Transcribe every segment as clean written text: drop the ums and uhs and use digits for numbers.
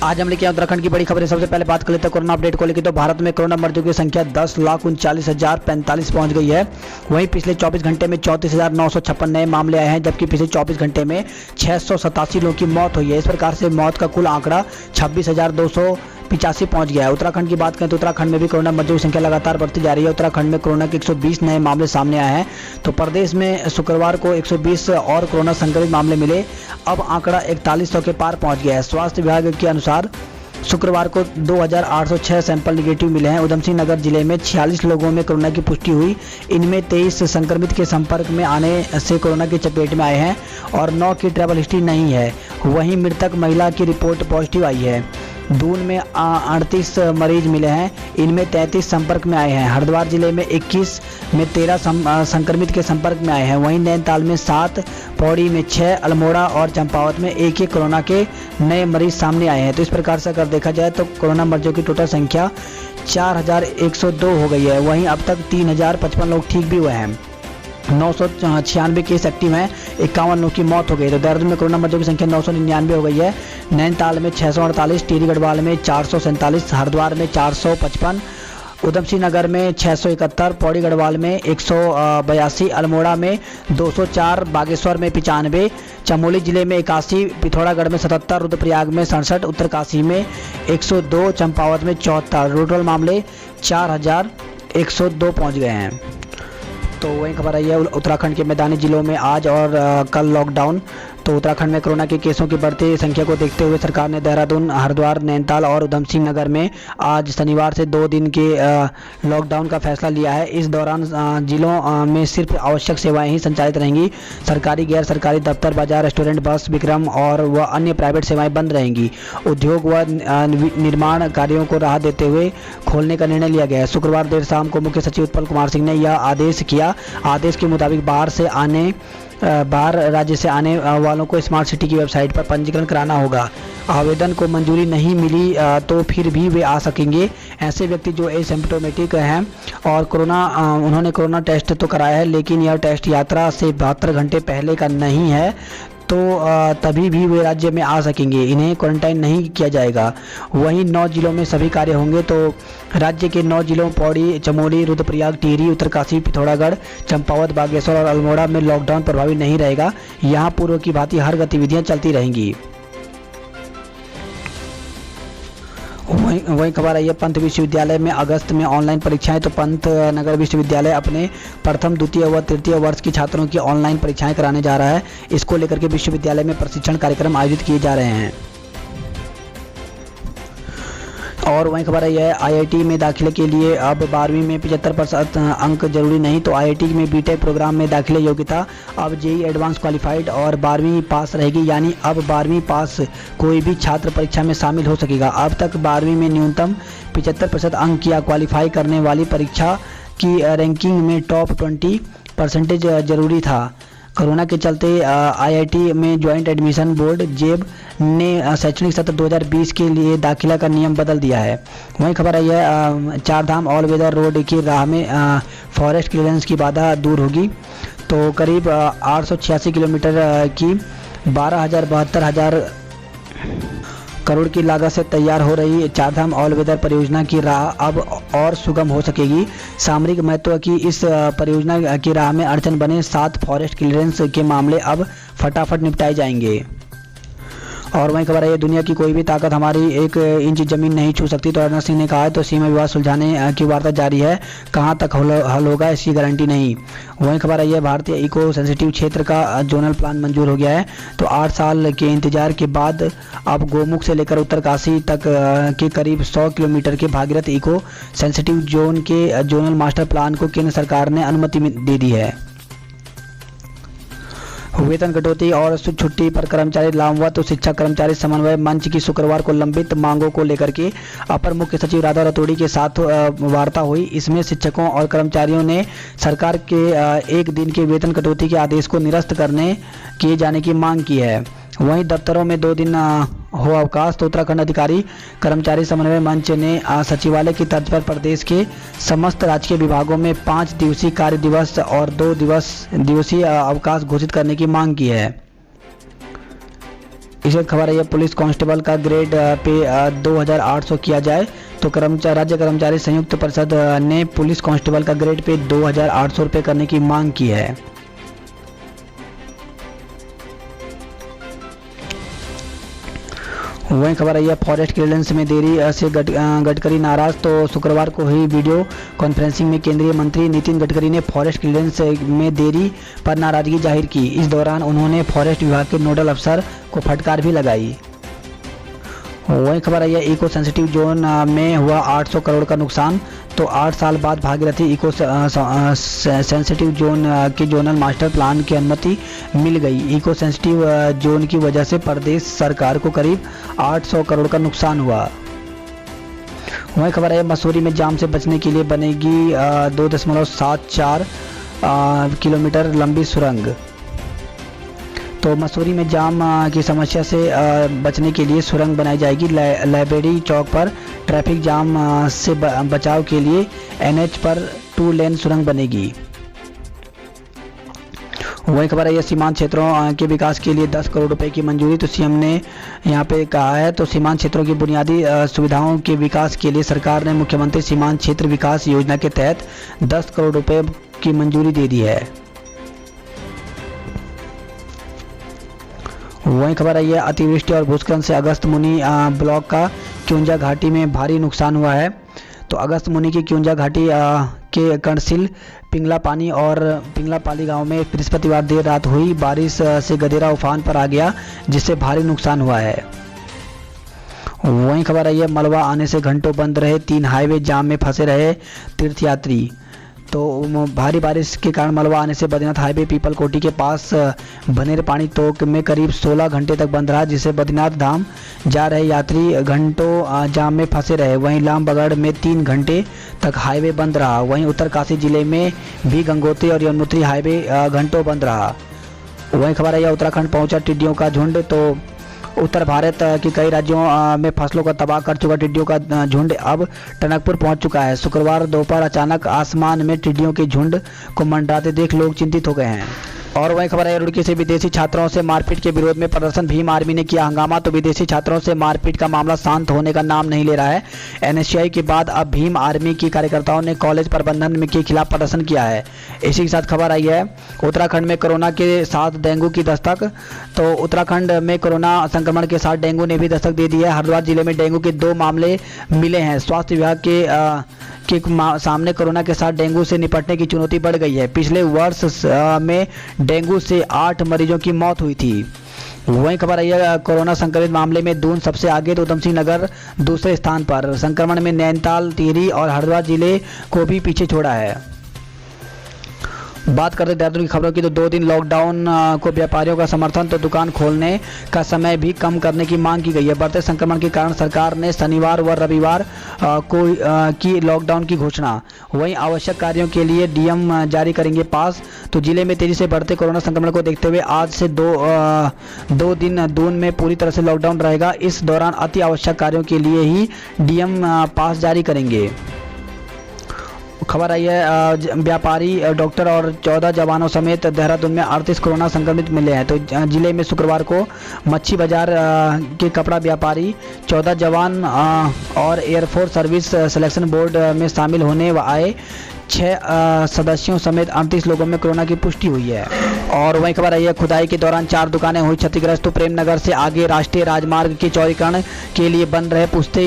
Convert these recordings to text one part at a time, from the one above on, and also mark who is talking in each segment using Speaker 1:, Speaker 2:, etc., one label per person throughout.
Speaker 1: आज हम लेके आए उत्तराखंड की बड़ी खबरें। सबसे पहले बात कर लेते हैं कोरोना अपडेट को लेकर। तो भारत में कोरोना मरीजों की संख्या 10,39,045 पहुंच गई है। वहीं पिछले 24 घंटे में 34,956 नए मामले आए हैं, जबकि पिछले 24 घंटे में 687 लोगों की मौत हुई है। इस प्रकार से मौत का कुल आंकड़ा 26,285 पहुंच गया है। उत्तराखंड की बात करें तो उत्तराखंड में भी कोरोना मरीजों की संख्या लगातार बढ़ती जा रही है। उत्तराखंड में कोरोना के 120 नए मामले सामने आए हैं। तो प्रदेश में शुक्रवार को 120 और कोरोना संक्रमित मामले मिले। अब आंकड़ा 4100 के पार पहुंच गया है। स्वास्थ्य विभाग के अनुसार शुक्रवार को 2,806 सैंपल निगेटिव मिले हैं। उधम सिंह नगर जिले में 46 लोगों में कोरोना की पुष्टि हुई। इनमें 23 संक्रमित के संपर्क में आने से कोरोना की चपेट में आए हैं और 9 की ट्रैवल हिस्ट्री नहीं है। वहीं मृतक महिला की रिपोर्ट पॉजिटिव आई है। दून में 38 मरीज मिले हैं। इनमें 33 संपर्क में आए हैं। हरिद्वार जिले में 21 में 13 संक्रमित के संपर्क में आए हैं। वहीं नैनीताल में 7, पौड़ी में 6, अल्मोड़ा और चंपावत में एक कोरोना के नए मरीज सामने आए हैं। तो इस प्रकार से अगर देखा जाए तो कोरोना मरीजों की टोटल संख्या 4,102 हो गई है। वहीं अब तक 3,055 लोग ठीक भी हुए हैं। 996 केस एक्टिव हैं। 51 लोगों की मौत हो गई। तो देहरादून में कोरोना मरीजों की संख्या 999 हो गई है। नैनीताल में 648, टिहरी गढ़वाल में 447, हरिद्वार में 455, उधम सिंह नगर में 671, पौड़ी गढ़वाल में 182, अल्मोड़ा में 204, बागेश्वर में 95, चमोली जिले में 81, पिथौरागढ़ में 77, रुद्रप्रयाग में 67, उत्तरकाशी में 102, चंपावत में 74। टोटल मामले 4,102 पहुँच गए हैं। तो वही खबर आई है उत्तराखंड के मैदानी जिलों में आज और कल लॉकडाउन। तो उत्तराखंड में कोरोना के केसों की बढ़ती संख्या को देखते हुए सरकार ने देहरादून, हरिद्वार, नैनीताल और उधम सिंह नगर में आज शनिवार से 2 दिन के लॉकडाउन का फैसला लिया है। इस दौरान जिलों में सिर्फ आवश्यक सेवाएं ही संचालित रहेंगी। सरकारी, गैर सरकारी दफ्तर, बाजार, रेस्टोरेंट, बस, विक्रम और व अन्य प्राइवेट सेवाएं बंद रहेंगी। उद्योग व निर्माण कार्यों को राहत देते हुए खोलने का निर्णय लिया गया है। शुक्रवार देर शाम को मुख्य सचिव उत्पल कुमार सिंह ने यह आदेश किया। आदेश के मुताबिक बाहर राज्य से आने वालों को स्मार्ट सिटी की वेबसाइट पर पंजीकरण कराना होगा। आवेदन को मंजूरी नहीं मिली तो फिर भी वे आ सकेंगे। ऐसे व्यक्ति जो एसिम्प्टोमेटिक हैं और उन्होंने कोरोना टेस्ट तो कराया है, लेकिन यह टेस्ट यात्रा से 72 घंटे पहले का नहीं है, तो तभी भी वे राज्य में आ सकेंगे। इन्हें क्वारंटाइन नहीं किया जाएगा। वहीं 9 जिलों में सभी कार्य होंगे। तो राज्य के 9 जिलों पौड़ी, चमोली, रुद्रप्रयाग, टिहरी, उत्तरकाशी, पिथौरागढ़, चंपावत, बागेश्वर और अल्मोड़ा में लॉकडाउन प्रभावी नहीं रहेगा। यहाँ पूर्व की भांति हर गतिविधियाँ चलती रहेंगी। वही खबर आई है पंत विश्वविद्यालय में अगस्त में ऑनलाइन परीक्षाएं। तो पंत नगर विश्वविद्यालय अपने प्रथम, द्वितीय व तृतीय वर्ष की छात्रों की ऑनलाइन परीक्षाएं कराने जा रहा है। इसको लेकर के विश्वविद्यालय में प्रशिक्षण कार्यक्रम आयोजित किए जा रहे हैं। और वही खबर आई है IIT में दाखिले के लिए अब 12वीं में 75% अंक जरूरी नहीं। तो IIT में बीटेक प्रोग्राम में दाखिले योग्यता अब JEE एडवांस क्वालिफाइड और 12वीं पास रहेगी। यानी अब 12वीं पास कोई भी छात्र परीक्षा में शामिल हो सकेगा। अब तक 12वीं में न्यूनतम 75% अंक या क्वालिफाई करने वाली परीक्षा की रैंकिंग में टॉप 20% जरूरी था। कोरोना के चलते IIT में ज्वाइंट एडमिशन बोर्ड JEB ने शैक्षणिक सत्र 2020 के लिए दाखिला का नियम बदल दिया है। वहीं खबर आई है चारधाम ऑल वेदर रोड की राह में फॉरेस्ट क्लियरेंस की बाधा दूर होगी। तो करीब 886 किलोमीटर की 12,72,000 करोड़ की लागत से तैयार हो रही चारधाम ऑल वेदर परियोजना की राह अब और सुगम हो सकेगी। सामरिक महत्व की इस परियोजना की राह में अड़चन बने 7 फॉरेस्ट क्लियरेंस के मामले अब फटाफट निपटाए जाएंगे। और वहीं खबर है दुनिया की कोई भी ताकत हमारी 1 इंच जमीन नहीं छू सकती। तो राजनाथ सिंह ने कहा है। तो सीमा विवाद सुलझाने की वार्ता जारी है, कहां तक हल होगा इसकी गारंटी नहीं। वहीं खबर आई है भारतीय इको सेंसिटिव क्षेत्र का जोनल प्लान मंजूर हो गया है। तो 8 साल के इंतजार के बाद अब गोमुख से लेकर उत्तरकाशी तक के करीब 100 किलोमीटर के भागीरथ इको सेंसिटिव जोन के जोनल मास्टर प्लान को केंद्र सरकार ने अनुमति दे दी है। वेतन कटौती और छुट्टी पर कर्मचारी लामबंद। तो शिक्षक कर्मचारी समन्वय मंच की शुक्रवार को लंबित मांगों को लेकर के अपर मुख्य सचिव राधा रतोड़ी के साथ वार्ता हुई। इसमें शिक्षकों और कर्मचारियों ने सरकार के 1 दिन के वेतन कटौती के आदेश को निरस्त किए जाने की मांग की है। वहीं दफ्तरों में 2 दिन हो अवकाश। तो उत्तराखंड अधिकारी कर्मचारी समन्वय मंच ने सचिवालय की तर्ज पर प्रदेश के समस्त राजकीय विभागों में 5 दिवसीय कार्य दिवस और 2 दिवसीय अवकाश घोषित करने की मांग की है। इसे खबर है पुलिस कांस्टेबल का ग्रेड पे 2800 किया जाए। तो राज्य कर्मचारी संयुक्त परिषद ने पुलिस कांस्टेबल का ग्रेड पे 2800 रुपये करने की मांग की है। वहीं खबर आई है फॉरेस्ट क्लियरेंस में देरी से गडकरी नाराज। तो शुक्रवार को हुई वीडियो कॉन्फ्रेंसिंग में केंद्रीय मंत्री नितिन गडकरी ने फॉरेस्ट क्लियरेंस में देरी पर नाराजगी जाहिर की। इस दौरान उन्होंने फॉरेस्ट विभाग के नोडल अफसर को फटकार भी लगाई। वहीं खबर आई है इको सेंसिटिव जोन में हुआ 800 करोड़ का नुकसान। तो 8 साल बाद भागीरथी इको सेंसिटिव जोन के जोनल मास्टर प्लान की अनुमति मिल गई। इको सेंसिटिव जोन की वजह से प्रदेश सरकार को करीब 800 करोड़ का नुकसान हुआ। वहीं खबर है मसूरी में जाम से बचने के लिए बनेगी 2.74 किलोमीटर लंबी सुरंग। तो मसूरी में जाम की समस्या से बचने के लिए सुरंग बनाई जाएगी। लाइब्रेरी चौक पर ट्रैफिक जाम से बचाव के लिए NH पर 2 लेन सुरंग बनेगी। वही खबर है सीमांत क्षेत्रों के विकास के लिए 10 करोड़ रुपए की मंजूरी। तो सीएम ने यहाँ पे कहा है तो सीमांत क्षेत्रों की बुनियादी सुविधाओं के विकास के लिए सरकार ने मुख्यमंत्री सीमांत क्षेत्र विकास योजना के तहत 10 करोड़ रुपए की मंजूरी दे दी है। वहीं खबर आई है अतिवृष्टि और भूस्खलन से अगस्त मुनि ब्लॉक का क्यूंजा घाटी में भारी नुकसान हुआ है। तो अगस्त मुनि की क्यूंजा घाटी के कणसिल पिंगला पानी और पिंगला पाली गांव में बृहस्पतिवार देर रात हुई बारिश से गदेरा उफान पर आ गया, जिससे भारी नुकसान हुआ है। वहीं खबर आई है मलबा आने से घंटों बंद रहे 3 हाईवे, जाम में फंसे रहे तीर्थयात्री। तो भारी बारिश के कारण मलबा आने से बद्रीनाथ हाईवे पीपल कोटी के पास बनेर पानी तोक में करीब 16 घंटे तक बंद रहा, जिससे बद्रीनाथ धाम जा रहे यात्री घंटों जाम में फंसे रहे। वहीं लामबगड़ में 3 घंटे तक हाईवे बंद रहा। वहीं उत्तरकाशी जिले में भी गंगोत्री और यमुनोत्री हाईवे घंटों बंद रहा। वहीं खबर आई उत्तराखंड पहुंचा टिड्डियों का झुंड। तो उत्तर भारत के कई राज्यों में फसलों को तबाह कर चुका टिड्डियों का झुंड अब टनकपुर पहुंच चुका है। शुक्रवार दोपहर अचानक आसमान में टिड्डियों के झुंड को मंडराते देख लोग चिंतित हो गए हैं। और वहीं खबर है रुड़की से विदेशी छात्रों से मारपीट के विरोध में प्रदर्शन, भीम आर्मी ने किया हंगामा। तो विदेशी छात्रों से मारपीट का मामला शांत होने का नाम नहीं ले रहा है। NSCI के बाद अब भीम आर्मी की कार्यकर्ताओं ने कॉलेज प्रबंधन के खिलाफ प्रदर्शन किया है। इसी के साथ खबर आई है उत्तराखंड में कोरोना के साथ डेंगू की दस्तक। तो उत्तराखंड में कोरोना संक्रमण के साथ डेंगू ने भी दस्तक दे दी है। हरिद्वार जिले में डेंगू के 2 मामले मिले हैं। स्वास्थ्य विभाग के सामने कोरोना के साथ डेंगू से निपटने की चुनौती बढ़ गई है। पिछले वर्ष में डेंगू से 8 मरीजों की मौत हुई थी। वहीं खबर आई है कोरोना संक्रमित मामले में दून सबसे आगे तो उधम सिंह नगर दूसरे स्थान पर। संक्रमण में नैनीताल, टिहरी और हरिद्वार जिले को भी पीछे छोड़ा है। बात करते देहरादून की खबरों की तो 2 दिन लॉकडाउन को व्यापारियों का समर्थन। तो दुकान खोलने का समय भी कम करने की मांग की गई है। बढ़ते संक्रमण के कारण सरकार ने शनिवार व रविवार को की लॉकडाउन की घोषणा। वहीं आवश्यक कार्यों के लिए DM जारी करेंगे पास। तो जिले में तेजी से बढ़ते कोरोना संक्रमण को देखते हुए आज से दो दिन दून में पूरी तरह से लॉकडाउन रहेगा। इस दौरान अति आवश्यक कार्यों के लिए ही DM पास जारी करेंगे। खबर आई है व्यापारी डॉक्टर और 14 जवानों समेत देहरादून में 38 कोरोना संक्रमित मिले हैं। तो जिले में शुक्रवार को मच्छी बाजार के कपड़ा व्यापारी 14 जवान और एयरफोर्स सर्विस सिलेक्शन बोर्ड में शामिल होने आए 6 सदस्यों समेत 38 लोगों में कोरोना की पुष्टि हुई है। और वहीं खबर आई है खुदाई के दौरान 4 दुकानें हुई क्षतिग्रस्त। तो प्रेमनगर से आगे राष्ट्रीय राजमार्ग के चौड़ीकरण के लिए बन रहे पुश्ते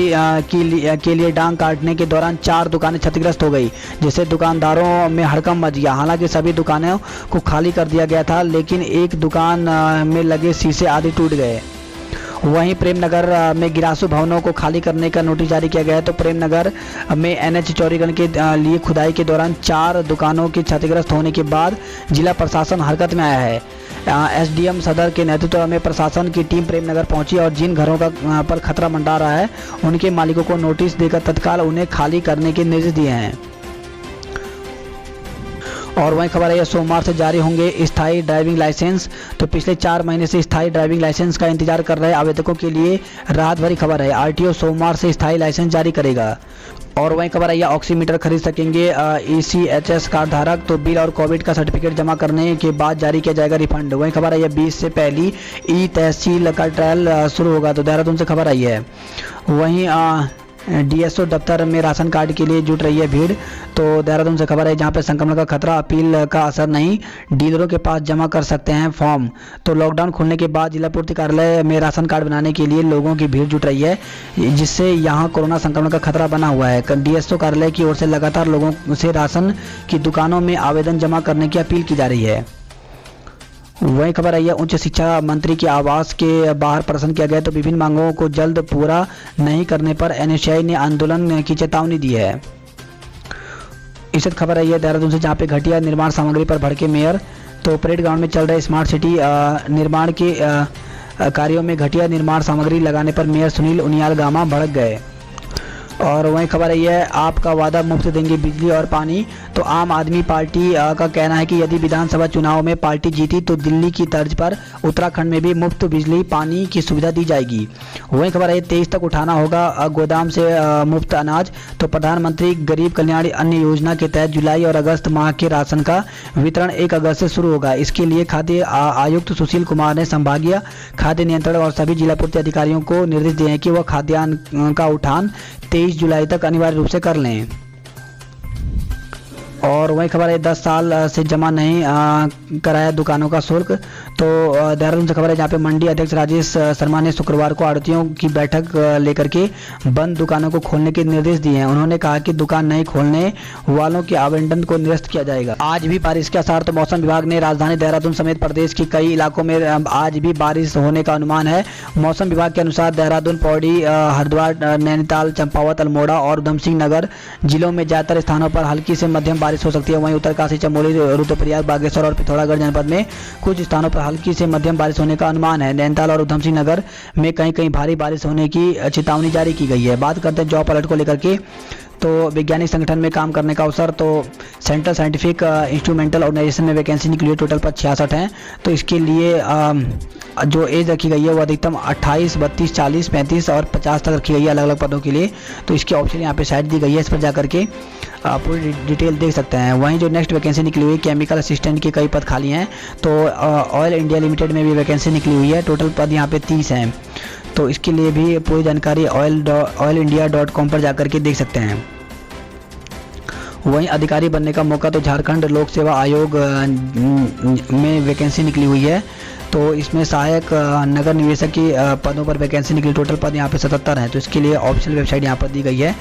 Speaker 1: के लिए डांग काटने के दौरान 4 दुकानें क्षतिग्रस्त हो गई, जिससे दुकानदारों में हड़कंप मच गया। हालांकि सभी दुकानों को खाली कर दिया गया था, लेकिन एक दुकान में लगे शीशे आदि टूट गए। वहीं प्रेमनगर में गिरासू भवनों को खाली करने का नोटिस जारी किया गया है। तो प्रेमनगर में NH चौड़ीकरण के लिए खुदाई के दौरान 4 दुकानों के क्षतिग्रस्त होने के बाद जिला प्रशासन हरकत में आया है। SDM सदर के नेतृत्व में प्रशासन की टीम प्रेमनगर पहुंची और जिन घरों पर खतरा मंडरा रहा है उनके मालिकों को नोटिस देकर तत्काल उन्हें खाली करने के निर्देश दिए हैं। और वहीं खबर है सोमवार से जारी होंगे स्थायी ड्राइविंग लाइसेंस। तो पिछले 4 महीने से स्थायी ड्राइविंग लाइसेंस का इंतजार कर रहे आवेदकों के लिए राहत भरी खबर है। आरटीओ सोमवार से स्थायी लाइसेंस जारी करेगा। और वहीं खबर है ऑक्सीमीटर खरीद सकेंगे ECHS कार्ड धारक। तो बिल और कोविड का सर्टिफिकेट जमा करने के बाद जारी किया जाएगा रिफंड। वहीं खबर है 20 से पहली ई तहसील का ट्रायल शुरू होगा। तो देहरादून से खबर आई है। वहीं DSO दफ्तर में राशन कार्ड के लिए जुट रही है भीड़। तो देहरादून से खबर है जहां पे संक्रमण का खतरा, अपील का असर नहीं, डीलरों के पास जमा कर सकते हैं फॉर्म। तो लॉकडाउन खुलने के बाद जिला पूर्ति कार्यालय में राशन कार्ड बनाने के लिए लोगों की भीड़ जुट रही है, जिससे यहां कोरोना संक्रमण का खतरा बना हुआ है। DSO कार्यालय की ओर से लगातार लोगों से राशन की दुकानों में आवेदन जमा करने की अपील की जा रही है। वही खबर आई है उच्च शिक्षा मंत्री के आवास के बाहर प्रदर्शन किया गया। तो विभिन्न मांगों को जल्द पूरा नहीं करने पर NSAI ने आंदोलन की चेतावनी दी है। इस खबर आई है देहरादून से जहां पे घटिया निर्माण सामग्री पर भड़के मेयर। तो परेड ग्राउंड में चल रहे स्मार्ट सिटी निर्माण के कार्यों में घटिया निर्माण सामग्री लगाने पर मेयर सुनील उनियाल गामा भड़क गए। और वहीं खबर आई है आपका वादा मुफ्त देंगे बिजली और पानी। तो आम आदमी पार्टी का कहना है कि यदि विधानसभा चुनाव में पार्टी जीती तो दिल्ली की तर्ज पर उत्तराखंड में भी मुफ्त बिजली पानी की सुविधा दी जाएगी। वहीं खबर है 23 तक उठाना होगा गोदाम से मुफ्त अनाज। तो प्रधानमंत्री गरीब कल्याण अन्न योजना के तहत जुलाई और अगस्त माह के राशन का वितरण 1 अगस्त से शुरू होगा। इसके लिए खाद्य आयुक्त सुशील कुमार ने संभागीय खाद्य नियंत्रण और सभी जिला पूर्ति अधिकारियों को निर्देश दिए हैं कि वह खाद्यान्न का उठान 23 जुलाई तक अनिवार्य रूप से कर लें। और वही खबर है 10 साल से जमा नहीं कराया दुकानों का शुल्क। तो देहरादून से खबर है जहाँ पे मंडी अध्यक्ष राजेश शर्मा ने शुक्रवार को आड़तियों की बैठक लेकर के बंद दुकानों को खोलने के निर्देश दिए हैं। उन्होंने कहा कि दुकान नहीं खोलने वालों के आवंटन को निरस्त किया जाएगा। आज भी बारिश के आसार। तो मौसम विभाग ने राजधानी देहरादून समेत प्रदेश के कई इलाकों में आज भी बारिश होने का अनुमान है। मौसम विभाग के अनुसार देहरादून, पौड़ी, हरिद्वार, नैनीताल, चंपावत, अल्मोड़ा और उधम सिंह नगर जिलों में ज्यादातर स्थानों पर हल्की से मध्यम बारिश हो सकती है। वहीं उत्तरकाशी, चमोली, रुद्रप्रयाग, बागेश्वर और पिथौरागढ़ जनपद में कुछ स्थानों पर हल्की से मध्यम बारिश होने का अनुमान है। नैनीताल और उधम सिंह नगर में कहीं कहीं भारी बारिश होने की चेतावनी जारी की गई है। बात करते हैं जॉब अलर्ट को लेकर के। तो वैज्ञानिक संगठन में काम करने का अवसर। तो सेंट्रल साइंटिफिक इंस्ट्रूमेंटल ऑर्गेनाइजेशन में वैकेंसी निकली है, टोटल पद 66 हैं। तो इसके लिए जो एज रखी गई है वो अधिकतम 28, 32, 40, 35 और 50 तक रखी गई है अलग अलग पदों के लिए। तो इसकी ऑप्शन यहाँ पे साइट दी गई है, इस पर जाकर के पूरी डिटेल देख सकते हैं। वहीं जो नेक्स्ट वैकेंसी निकली हुई केमिकल असिस्टेंट की कई पद खाली हैं। तो ऑयल इंडिया लिमिटेड में भी वैकेंसी निकली हुई है, टोटल पद यहाँ पे 30 हैं। तो इसके लिए भी पूरी जानकारी oilindia.com पर जाकर के देख सकते हैं। वहीं अधिकारी बनने का मौका। तो झारखंड लोक सेवा आयोग में वैकेंसी निकली हुई है। तो इसमें सहायक नगर निवेशक की पदों पर वैकेंसी निकली, टोटल पद यहाँ पे 77 हैं। तो इसके लिए ऑफिशियल वेबसाइट यहाँ पर दी गई है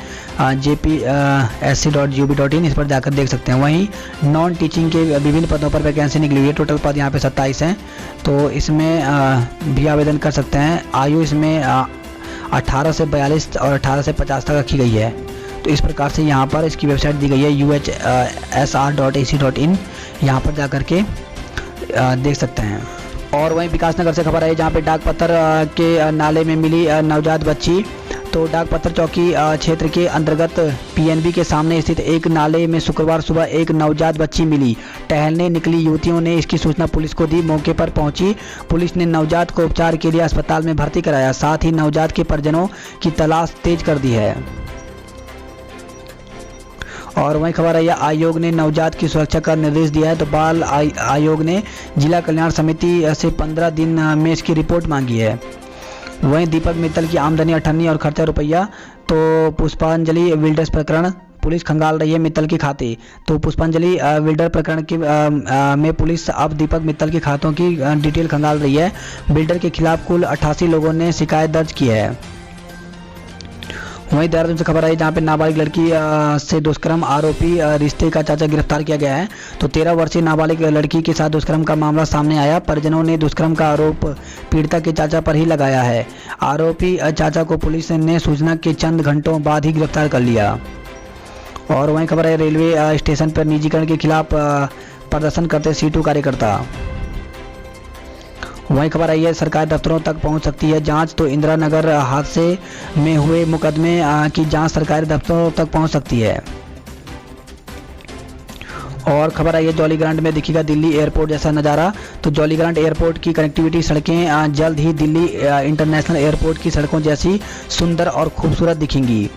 Speaker 1: jpsc.gov.in, इस पर जाकर देख सकते हैं। वहीं नॉन टीचिंग के विभिन्न पदों पर वैकेंसी निकली हुई है, टोटल पद यहाँ पे 27 हैं। तो इसमें भी आवेदन कर सकते हैं। आयु इसमें 18 से 42 और 18 से 50 तक रखी गई है। तो इस प्रकार से यहाँ पर इसकी वेबसाइट दी गई है uhsr.ac.in, यहाँ पर जाकर के देख सकते हैं। और वहीं विकासनगर से खबर है जहाँ पे डाक पत्थर के नाले में मिली नवजात बच्ची। तो डाक पत्थर चौकी क्षेत्र के अंतर्गत PNB के सामने स्थित एक नाले में शुक्रवार सुबह एक नवजात बच्ची मिली। टहलने निकली युवतियों ने इसकी सूचना पुलिस को दी। मौके पर पहुंची पुलिस ने नवजात को उपचार के लिए अस्पताल में भर्ती कराया, साथ ही नवजात के परिजनों की तलाश तेज कर दी है। और वहीं खबर है आयोग ने नवजात की सुरक्षा का निर्देश दिया है। तो बाल आयोग ने जिला कल्याण समिति से 15 दिन में इसकी रिपोर्ट मांगी है। वहीं दीपक मित्तल की आमदनी 98 और खर्चा रुपया। तो पुष्पांजलि बिल्डर्स प्रकरण पुलिस खंगाल रही है मित्तल के खाते। तो पुष्पांजलि बिल्डर प्रकरण के में पुलिस अब दीपक मित्तल के खातों की डिटेल खंगाल रही है। बिल्डर के खिलाफ कुल 88 लोगों ने शिकायत दर्ज की है। वहीं देहरादून से खबर आई जहाँ पे नाबालिग लड़की से दुष्कर्म आरोपी रिश्ते का चाचा गिरफ्तार किया गया है। तो 13 वर्षीय नाबालिग लड़की के साथ दुष्कर्म का मामला सामने आया। परिजनों ने दुष्कर्म का आरोप पीड़िता के चाचा पर ही लगाया है। आरोपी चाचा को पुलिस ने सूचना के चंद घंटों बाद ही गिरफ्तार कर लिया। और वहीं खबर है रेलवे स्टेशन पर निजीकरण के खिलाफ प्रदर्शन करते C2 कार्यकर्ता। वहीं खबर आई है सरकारी दफ्तरों तक पहुंच सकती है जांच। तो इंदिरा नगर हादसे में हुए मुकदमे की जांच सरकारी दफ्तरों तक पहुंच सकती है। और खबर आई है जॉलीग्रांट में दिखेगा दिल्ली एयरपोर्ट जैसा नज़ारा। तो जॉलीग्रांट एयरपोर्ट की कनेक्टिविटी सड़कें जल्द ही दिल्ली इंटरनेशनल एयरपोर्ट की सड़कों जैसी सुंदर और खूबसूरत दिखेंगी।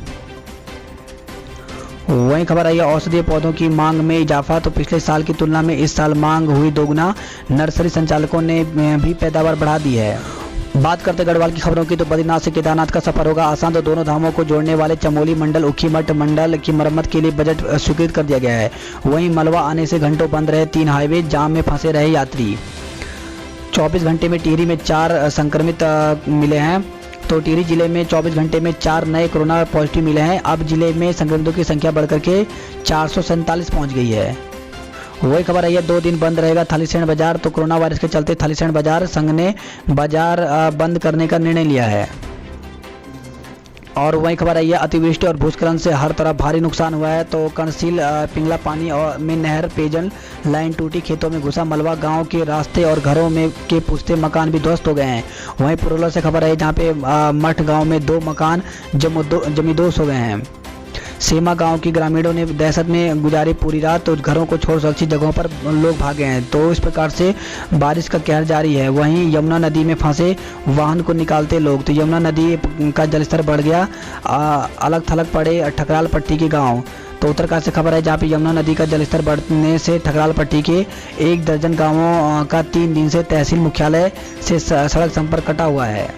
Speaker 1: वहीं खबर आई है औषधीय पौधों की मांग में इजाफा। तो पिछले साल की तुलना में इस साल मांग हुई दोगुना, नर्सरी संचालकों ने भी पैदावार बढ़ा दी है। बात करते गढ़वाल की खबरों की, तो बद्रीनाथ से केदारनाथ का सफर होगा आसान। तो दोनों धामों को जोड़ने वाले चमोली मंडल उखीमठ मंडल की मरम्मत के लिए बजट स्वीकृत कर दिया गया है। वहीं मलबा आने से घंटों बंद रहे 3 हाईवे, जाम में फंसे रहे यात्री। 24 घंटे में टिहरी में 4 संक्रमित मिले हैं। तो टिहरी जिले में 24 घंटे में 4 नए कोरोना पॉजिटिव मिले हैं। अब जिले में संक्रमितों की संख्या बढ़कर के 447 पहुंच गई है। वही खबर आई है 2 दिन बंद रहेगा थलीसैंण बाजार। तो कोरोना वायरस के चलते थलीसैंण बाजार संघ ने बाजार बंद करने का निर्णय लिया है। और वही खबर आई है अतिवृष्टि और भूस्खलन से हर तरफ भारी नुकसान हुआ है। तो कणसील पिंगला पानी और में नहर पेयजल लाइन टूटी, खेतों में घुसा मलबा, गांव के रास्ते और घरों में के पुश्ते मकान भी ध्वस्त हो गए हैं। वहीं पुरोला से खबर है जहां पे मठ गांव में 2 मकान जमींदोज हो गए हैं। सीमा गांव की ग्रामीणों ने दहशत में गुजारी पूरी रात। तो घरों को छोड़ सुरक्षित जगहों पर लोग भागे हैं। तो इस प्रकार से बारिश का कहर जारी है। वहीं यमुना नदी में फंसे वाहन को निकालते लोग। तो यमुना नदी का जलस्तर बढ़ गया, अलग थलग पड़े ठकराल पट्टी के गांव। तो उत्तरकाशी से खबर है जहाँ पे यमुना नदी का जलस्तर बढ़ने से ठकराल पट्टी के 1 दर्जन गाँवों का 3 दिन से तहसील मुख्यालय से सड़क संपर्क कटा हुआ है।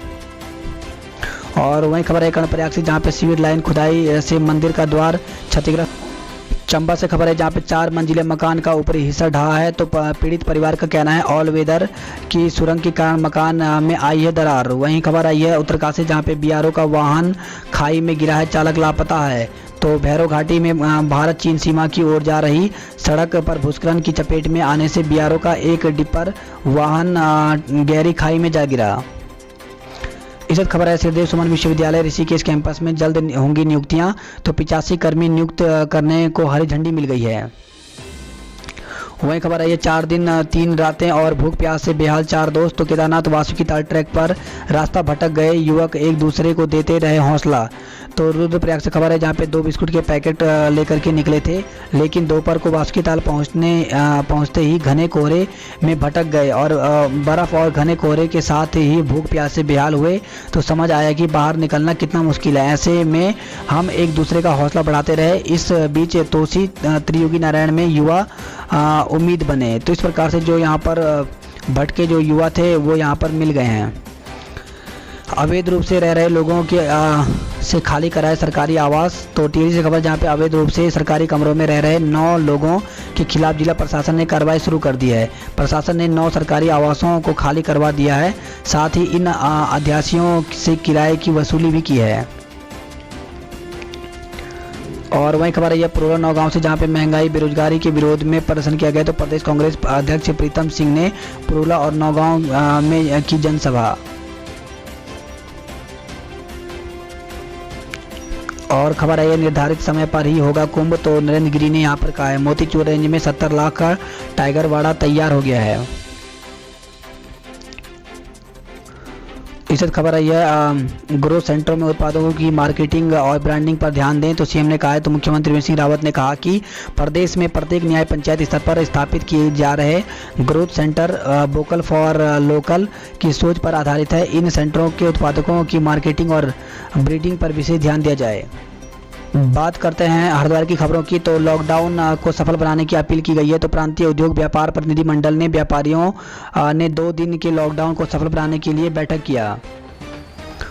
Speaker 1: और वहीं खबर है कर्णप्रयाग से जहाँ पे सीवर लाइन खुदाई से मंदिर का द्वार क्षतिग्रस्त। चंबा से खबर है जहाँ पे 4 मंजिले मकान का ऊपरी हिस्सा ढहा है। तो पीड़ित परिवार का कहना है ऑल वेदर की सुरंग के कारण मकान में आई है दरार। वहीं खबर आई है उत्तरकाशी जहाँ पे बीआरओ का वाहन खाई में गिरा है, चालक लापता है। तो भैरव घाटी में भारत चीन सीमा की ओर जा रही सड़क पर भूस्खलन की चपेट में आने से बीआरओ का एक डिपर वाहन गहरी खाई में जा गिरा। इस खबर है श्रीदेव सुमन विश्वविद्यालय ऋषिकेश कैंपस में जल्द होंगी नियुक्तियां। तो 85 कर्मी नियुक्त करने को हरी झंडी मिल गई है। वहीं खबर है ये 4 दिन 3 रातें और भूख प्यास से बेहाल 4 दोस्त। तो केदारनाथ वासुकी ताल ट्रैक पर रास्ता भटक गए युवक, एक दूसरे को देते रहे हौसला। तो रुद्रप्रयाग से खबर है जहाँ पे 2 बिस्कुट के पैकेट लेकर के निकले थे, लेकिन दोपहर को वासुकी ताल पहुँचते ही घने कोहरे में भटक गए और बर्फ़ और घने कोहरे के साथ ही भूख प्यास से बेहाल हुए। तो समझ आया कि बाहर निकलना कितना मुश्किल है। ऐसे में हम एक दूसरे का हौसला बढ़ाते रहे। इस बीच तोसी त्रियुगी नारायण में युवा उम्मीद बने। तो इस प्रकार से जो यहाँ पर भटके जो युवा थे वो यहाँ पर मिल गए हैं। अवैध रूप से रह रहे लोगों के से खाली कराए सरकारी आवास। तो टिहरी से खबर जहाँ पे अवैध रूप से सरकारी कमरों में रह रहे 9 लोगों के खिलाफ जिला प्रशासन ने कार्रवाई शुरू कर दी है। प्रशासन ने 9 सरकारी आवासों को खाली करवा दिया है, साथ ही इन अध्यासियों से किराए की वसूली भी की है। और वहीं खबर है पुरोला नौगांव से जहां पे महंगाई बेरोजगारी के विरोध में प्रदर्शन किया गया। तो प्रदेश कांग्रेस अध्यक्ष प्रीतम सिंह ने पुरोला और नौगांव में की जनसभा। और खबर है निर्धारित समय पर ही होगा कुंभ। तो नरेंद्र गिरी ने यहां पर कहा है। मोतीचूर रेंज में 70 लाख का टाइगर वाड़ा तैयार हो गया है। इस खबर आई है ग्रोथ सेंटरों में उत्पादों की मार्केटिंग और ब्रांडिंग पर ध्यान दें। तो सीएम ने कहा है। तो मुख्यमंत्री त्रिवेंद्र सिंह रावत ने कहा कि प्रदेश में प्रत्येक न्याय पंचायत स्तर पर स्थापित किए जा रहे growth centre vocal for local की सोच पर आधारित है। इन सेंटरों के उत्पादकों की मार्केटिंग और ब्रीडिंग पर विशेष ध्यान दिया जाए। बात करते हैं हरिद्वार की खबरों की। तो लॉकडाउन को सफल बनाने की अपील की गई है। तो प्रांतीय उद्योग व्यापार प्रतिनिधि मंडल ने व्यापारियों ने 2 दिन के लॉकडाउन को सफल बनाने के लिए बैठक किया।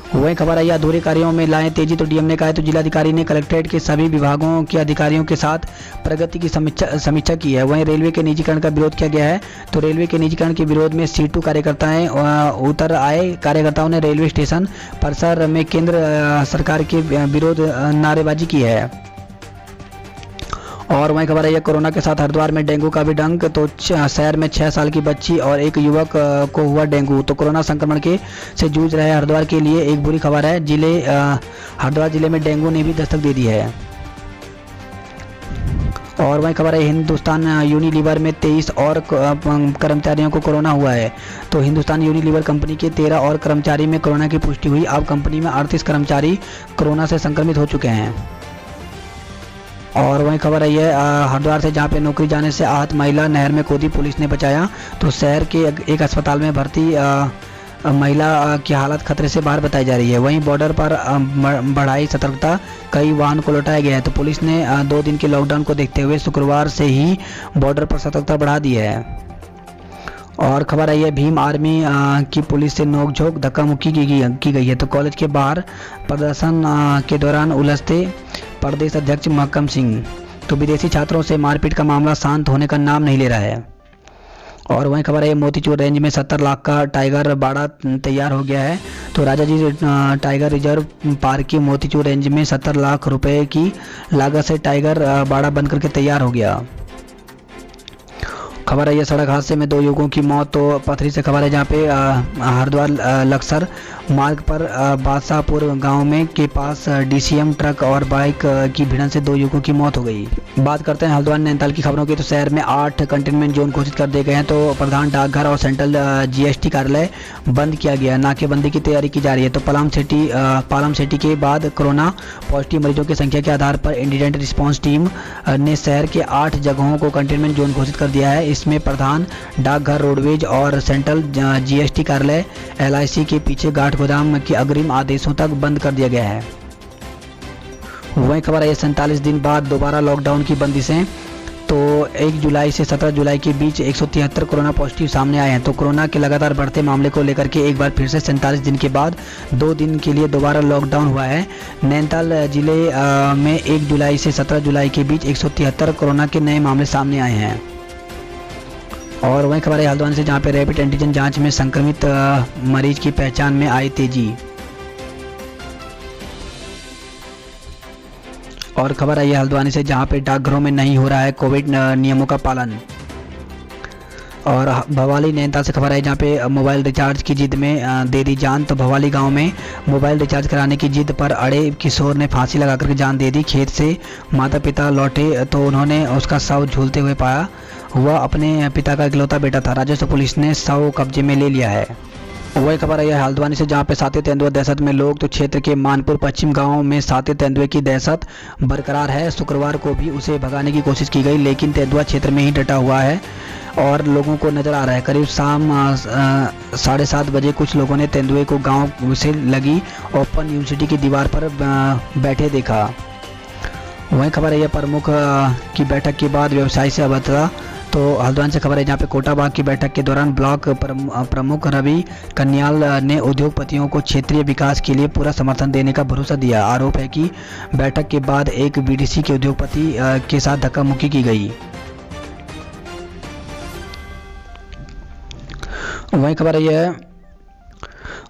Speaker 1: वही खबर आई अधूरे कार्यों में लाएं तेजी। तो डीएम ने कहा है। तो जिलाधिकारी ने कलेक्ट्रेट के सभी विभागों के अधिकारियों के साथ प्रगति की समीक्षा की है। वहीं रेलवे के निजीकरण का विरोध किया गया है। तो रेलवे के निजीकरण के विरोध में C2 कार्यकर्ताएं उतर आए। कार्यकर्ताओं ने रेलवे स्टेशन परिसर में केंद्र सरकार के विरोध नारेबाजी की है। और वहीं खबर है कोरोना के साथ हरिद्वार में डेंगू का भी डंक। तो शहर में 6 साल की बच्ची और एक युवक को हुआ डेंगू। तो कोरोना संक्रमण के से जूझ रहे हरिद्वार के लिए एक बुरी खबर है। हरिद्वार जिले में डेंगू ने भी दस्तक दे दी है। और वहीं खबर है हिंदुस्तान यूनिलीवर में 23 और कर्मचारियों को कोरोना हुआ है। तो हिंदुस्तान यूनिलीवर कंपनी के 13 और कर्मचारी में कोरोना की पुष्टि हुई। अब कंपनी में 38 कर्मचारी कोरोना से संक्रमित हो चुके हैं। और वहीं खबर आई है हरिद्वार से, जहां पे नौकरी जाने से आहत महिला नहर में कूदी, पुलिस ने बचाया। तो शहर के एक अस्पताल में भर्ती महिला की हालत खतरे से बाहर बताई जा रही है। वहीं बॉर्डर पर बढ़ाई सतर्कता, कई वाहन को लौटाया गया है। तो पुलिस ने 2 दिन के लॉकडाउन को देखते हुए शुक्रवार से ही बॉर्डर पर सतर्कता बढ़ा दी है। और खबर आई है भीम आर्मी की पुलिस से नोकझोंक, धक्का मुक्की की गई है। तो कॉलेज के बाहर प्रदर्शन के दौरान उलझते प्रदेश अध्यक्ष महकम सिंह। तो विदेशी छात्रों से मारपीट का मामला शांत होने का नाम नहीं ले रहा है। और वहीं खबर है मोतीचूर रेंज में 70 लाख का टाइगर बाड़ा तैयार हो गया है। तो राजाजी टाइगर रिजर्व पार्क की मोतीचूर रेंज में 70 लाख रुपए की लागत से टाइगर बाड़ा बनकर के तैयार हो गया। खबर है ये सड़क हादसे में 2 युवकों की मौत। तो पथरी से खबर है, जहाँ पे हरिद्वार लक्सर मार्ग पर बादशाहपुर गांव में के पास डीसीएम ट्रक और बाइक की भिड़ंत से 2 युवकों की मौत हो गई। बात करते हैं हल्द्वानी नैनीताल की खबरों की। तो शहर में 8 कंटेनमेंट जोन घोषित कर दिए गए हैं। तो प्रधान डाकघर और सेंट्रल जीएसटी कार्यालय बंद किया गया, नाकेबंदी की तैयारी की जा रही है। तो पालम सिटी के बाद कोरोना पॉजिटिव मरीजों की संख्या के आधार पर इंडिडेंट रिस्पांस टीम ने शहर के 8 जगहों को कंटेनमेंट जोन घोषित कर दिया है। इसमें प्रधान डाकघर, रोडवेज और सेंट्रल जीएसटी कार्यालय एलआईसी के पीछे गाठ गोदाम के अग्रिम आदेशों तक बंद कर दिया गया है। वहीं खबर है 47 दिन बाद दोबारा लॉकडाउन की बंदिशें। तो 1 जुलाई से 17 जुलाई के बीच 173 कोरोना पॉजिटिव सामने आए हैं। तो कोरोना के लगातार बढ़ते मामले को लेकर के एक बार फिर से 47 दिन के बाद 2 दिन के लिए दोबारा लॉकडाउन हुआ है। नैनीताल जिले में 1 जुलाई से 17 जुलाई के बीच 173 कोरोना के नए मामले सामने आए हैं। और वहीं खबर है हल्द्वानी से, जहां पे रैपिड एंटीजन जांच में संक्रमित मरीज की पहचान में आई तेजी। और खबर आई है हल्द्वानी से, जहां पे डाकघरों में नहीं हो रहा है कोविड नियमों का पालन। और भवाली नैनीताल से खबर है, जहाँ पे मोबाइल रिचार्ज की जिद में दे दी जान। तो भवाली गांव में मोबाइल रिचार्ज कराने की जिद पर अड़े किशोर ने फांसी लगाकर जान दे दी। खेत से माता पिता लौटे तो उन्होंने उसका शव झूलते हुए पाया। वह अपने पिता का इकलौता बेटा था। राजस्व पुलिस ने शव कब्जे में ले लिया है। वही खबर आई है हल्द्वानी से, जहाँ पे साथी तेंदुआ दहशत में लोग। तो क्षेत्र के मानपुर पश्चिम गांव में साथी तेंदुए की दहशत बरकरार है। शुक्रवार को भी उसे भगाने की कोशिश की गई, लेकिन तेंदुआ क्षेत्र में ही डटा हुआ है और लोगों को नजर आ रहा है। करीब शाम 7:30 बजे कुछ लोगों ने तेंदुए को गांव से लगी ओपन यूनिवर्सिटी की दीवार पर बैठे देखा। वहीं खबर है प्रमुख की बैठक के बाद व्यवसायी से अभद्रता। तो हल्द्वानी से खबर है, जहाँ पे कोटाबाग की बैठक के दौरान ब्लॉक प्रमुख रवि कन्याल ने उद्योगपतियों को क्षेत्रीय विकास के लिए पूरा समर्थन देने का भरोसा दिया। आरोप है कि बैठक के बाद एक बीडीसी के उद्योगपति के साथ धक्का मुक्की की गई। वहीं खबर है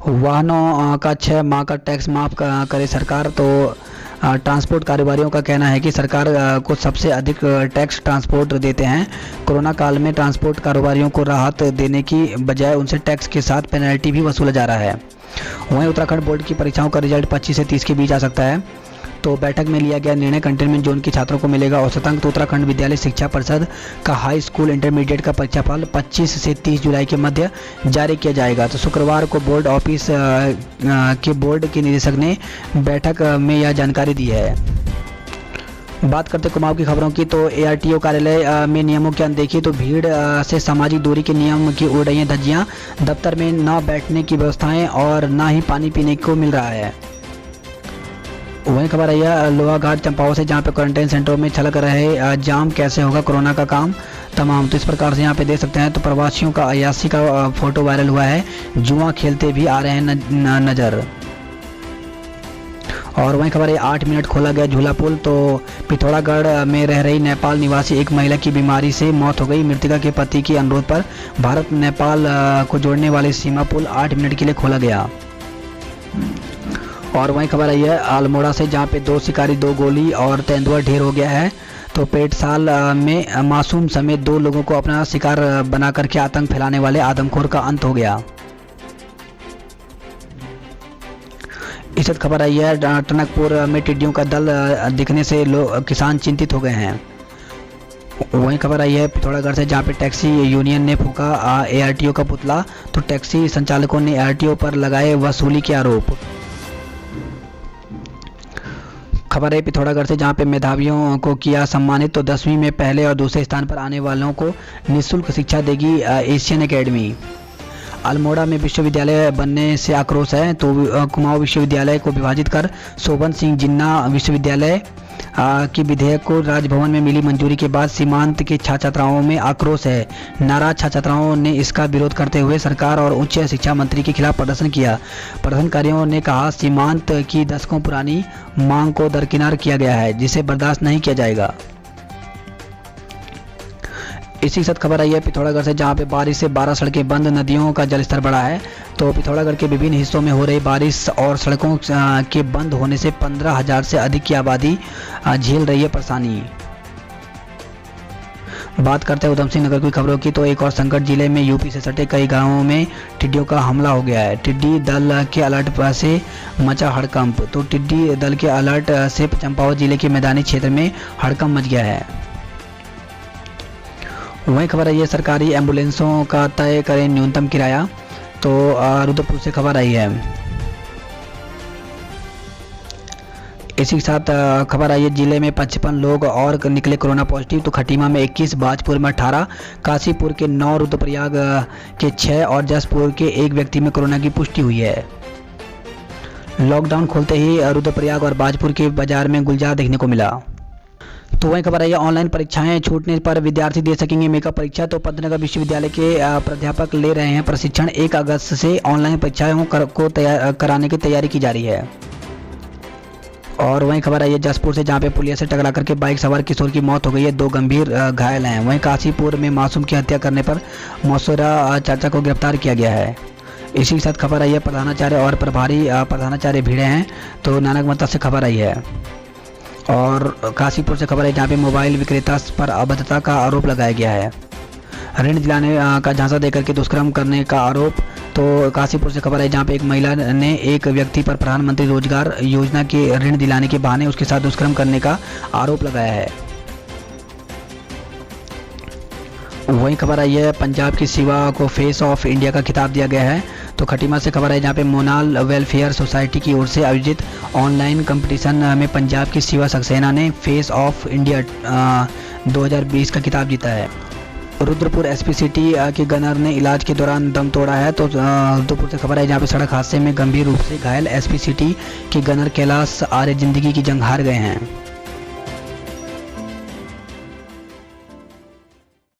Speaker 1: वाहनों का 6 माह का टैक्स माफ करे सरकार। तो ट्रांसपोर्ट कारोबारियों का कहना है कि सरकार को सबसे अधिक टैक्स ट्रांसपोर्ट देते हैं। कोरोना काल में ट्रांसपोर्ट कारोबारियों को राहत देने की बजाय उनसे टैक्स के साथ पेनल्टी भी वसूला जा रहा है। वहीं उत्तराखंड बोर्ड की परीक्षाओं का रिजल्ट 25 से 30 के बीच आ सकता है। तो बैठक में लिया गया निर्णय, कंटेनमेंट जोन के छात्रों को मिलेगा औसत अंक। तो उत्तराखंड विद्यालय शिक्षा परिषद का हाई स्कूल इंटरमीडिएट का परीक्षाफल 25 से 30 जुलाई के मध्य जारी किया जाएगा। तो शुक्रवार को बोर्ड ऑफिस के बोर्ड के निदेशक ने बैठक में यह जानकारी दी है। बात करते कुमाऊं की खबरों की। तो एआरटीओ कार्यालय में नियमों की अनदेखी। तो भीड़ से सामाजिक दूरी के नियम की उड़ रही हैं धज्जियां। दफ्तर में न बैठने की व्यवस्थाएं और न ही पानी पीने को मिल रहा है। वहीं खबर आई है लोहाघाट चंपावत से, जहाँ पे क्वारंटाइन सेंटरों में छलक रहे जाम, कैसे होगा कोरोना का काम तमाम। तो इस प्रकार से यहाँ पे देख सकते हैं। तो प्रवासियों का अयासी का फोटो वायरल हुआ है, जुआ खेलते भी आ रहे हैं नजर। और वहीं खबर है 8 मिनट खोला गया झूला पुल। तो पिथौरागढ़ में रह रही नेपाल निवासी एक महिला की बीमारी से मौत हो गई। मृतका के पति के अनुरोध पर भारत नेपाल को जोड़ने वाले सीमा पुल 8 मिनट के लिए खोला गया। और वहीं खबर आई है अल्मोड़ा से, जहाँ पे 2 शिकारी 2 गोली और तेंदुआ ढेर हो गया है। तो पेटसाल में मासूम समेत 2 लोगों को अपना शिकार बना करके आतंक फैलाने वाले आदमखोर का अंत हो गया। इस वक्त खबर आई है टनकपुर में टिड्डियों का दल दिखने से किसान चिंतित हो गए हैं। वहीं खबर आई है पिथौरागढ़ से, जहाँ पे टैक्सी यूनियन ने फूका एआरटीओ का पुतला। तो टैक्सी संचालकों ने एआरटीओ पर लगाए वसूली के आरोप। खबर है पिथौरागढ़ से, जहां पे मेधावियों को किया सम्मानित। तो 10वीं में पहले और दूसरे स्थान पर आने वालों को निःशुल्क शिक्षा देगी एशियन एकेडमी। अल्मोड़ा में विश्वविद्यालय बनने से आक्रोश है। तो कुमाऊं विश्वविद्यालय को विभाजित कर शोभन सिंह जिन्ना विश्वविद्यालय की विधेयक को राजभवन में मिली मंजूरी के बाद सीमांत के छात्र छात्राओं में आक्रोश है। नाराज छात्र छात्राओं ने इसका विरोध करते हुए सरकार और उच्च शिक्षा मंत्री के खिलाफ प्रदर्शन किया। प्रदर्शनकारियों ने कहा, सीमांत की दशकों पुरानी मांग को दरकिनार किया गया है, जिसे बर्दाश्त नहीं किया जाएगा। इसी के साथ खबर आई है पिथौरागढ़ से, जहां पे बारिश से 12 सड़कें बंद, नदियों का जलस्तर बढ़ा है। तो पिथौरागढ़ के विभिन्न हिस्सों में हो रही बारिश और सड़कों के बंद होने से 15,000 से अधिक की आबादी झेल रही है परेशानी। बात करते हैं उधमसिंह नगर की खबरों की। तो एक और संकट, जिले में यूपी से सटे कई गांवों में टिड्डियों का हमला हो गया है। टिड्डी दल के अलर्ट से मचा हड़कंप। तो टिड्डी दल के अलर्ट से चंपावत जिले के मैदानी क्षेत्र में हड़कंप मच गया है। वही खबर आई है सरकारी एम्बुलेंसों का तय करें न्यूनतम किराया। तो रुद्रपुर से खबर आई है। इसी के साथ खबर आई है जिले में 55 लोग और निकले कोरोना पॉजिटिव। तो खटीमा में 21, बाजपुर में 18, काशीपुर के 9, रुद्रप्रयाग के 6 और जसपुर के 1 व्यक्ति में कोरोना की पुष्टि हुई है। लॉकडाउन खोलते ही रुद्रप्रयाग और बाजपुर के बाजार में गुलजार देखने को मिला। तो वही खबर आई है ऑनलाइन परीक्षाएं छूटने पर विद्यार्थी दे सकेंगे मेगा परीक्षा। तो पंतनगर विश्वविद्यालय के प्राध्यापक ले रहे हैं प्रशिक्षण। 1 अगस्त से ऑनलाइन परीक्षाओं को कराने की तैयारी की जा रही है। और वहीं खबर आई है जसपुर से, जहां पे पुलिया से टकरा करके बाइक सवार किशोर की मौत हो गई है, 2 गंभीर घायल हैं। वहीं काशीपुर में मासूम की हत्या करने पर मौसूरा चाचा को गिरफ्तार किया गया है। इसी के साथ खबर आई है प्रधानाचार्य और प्रभारी प्रधानाचार्य भिड़े हैं। तो नानकमत्ता से खबर आई है। और काशीपुर से खबर है, जहाँ पे मोबाइल विक्रेता पर अभद्रता का आरोप लगाया गया है। ऋण दिलाने का झांसा देकर के दुष्कर्म करने का आरोप। तो काशीपुर से खबर है, जहाँ पे एक महिला ने एक व्यक्ति पर प्रधानमंत्री रोजगार योजना के ऋण दिलाने के बहाने उसके साथ दुष्कर्म करने का आरोप लगाया है। वही खबर आई है पंजाब की शिवा को फेस ऑफ इंडिया का खिताब दिया गया है। तो खटीमा से खबर है, जहाँ पे मोनाल वेलफेयर सोसाइटी की ओर से आयोजित ऑनलाइन कंपटीशन में पंजाब की शिवा सक्सेना ने फेस ऑफ इंडिया 2020 का खिताब जीता है। रुद्रपुर एसपी सिटी के गनर ने इलाज के दौरान दम तोड़ा है। तो रुद्रपुर से खबर है, जहाँ पे सड़क हादसे में गंभीर रूप से घायल एसपी सिटी के गनर कैलाश आर्य जिंदगी की जंग हार गए हैं।